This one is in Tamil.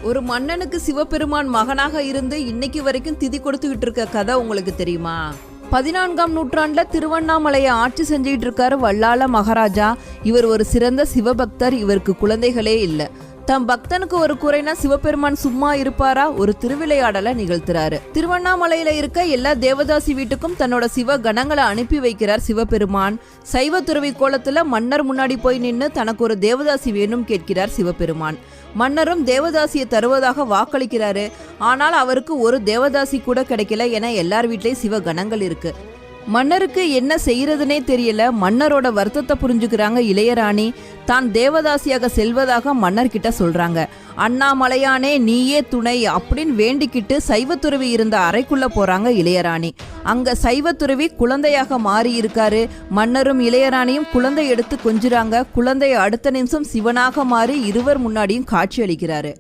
ஒரு மன்னனுக்கு சிவபெருமான் மகனாக இருந்து இன்னைக்கு வரைக்கும் திதி கொடுத்துக்கிட்டு இருக்க கதை உங்களுக்கு தெரியுமா? 14ஆம் நூற்றாண்டுல திருவண்ணாமலையை ஆட்சி செஞ்சுக்கிட்டு இருக்காரு வல்லாள மகாராஜா. இவர் ஒரு சிறந்த சிவபக்தர். இவருக்கு குழந்தைகளே இல்லை. தம் பக்தனுக்கு ஒரு குறைனா சிவபெருமான் சும்மா இருப்பாரா? ஒரு திருவிளையாடலை நிகழ்த்துறாரு. திருவண்ணாமலையில இருக்க எல்லா தேவதாசி வீட்டுக்கும் தன்னோட சிவ கணங்களை அனுப்பி வைக்கிறார் சிவபெருமான். சைவ துறவி கோலத்துல மன்னர் முன்னாடி போய் நின்று தனக்கு ஒரு தேவதாசி வேணும் கேட்கிறார் சிவபெருமான். மன்னரும் தேவதாசியை தருவதாக வாக்களிக்கிறாரு. ஆனால் அவருக்கு ஒரு தேவதாசி கூட கிடைக்கல. என எல்லார் வீட்லயும் சிவ கணங்கள் இருக்கு. மன்னருக்கு என்ன செய்யறதுனே தெரியல. மன்னரோட வருத்தத்தை புரிஞ்சுக்கிறாங்க இளையராணி. தான் தேவதாசியாக செல்வதாக மன்னர்கிட்ட சொல்றாங்க. அண்ணாமலையானே நீயே துணை அப்படின்னு வேண்டிக்கிட்டு சைவத்துறவி இருந்த அறைக்குள்ள போறாங்க இளையராணி. அங்க சைவத்துறவி குழந்தையாக மாறி இருக்காரு. மன்னரும் இளையராணியும் குழந்தை எடுத்து கொஞ்சுறாங்க. குழந்தைய அடுத்த நிமிஷம் சிவனாக மாறி இருவர் முன்னாடியும் காட்சி அளிக்கிறாரு.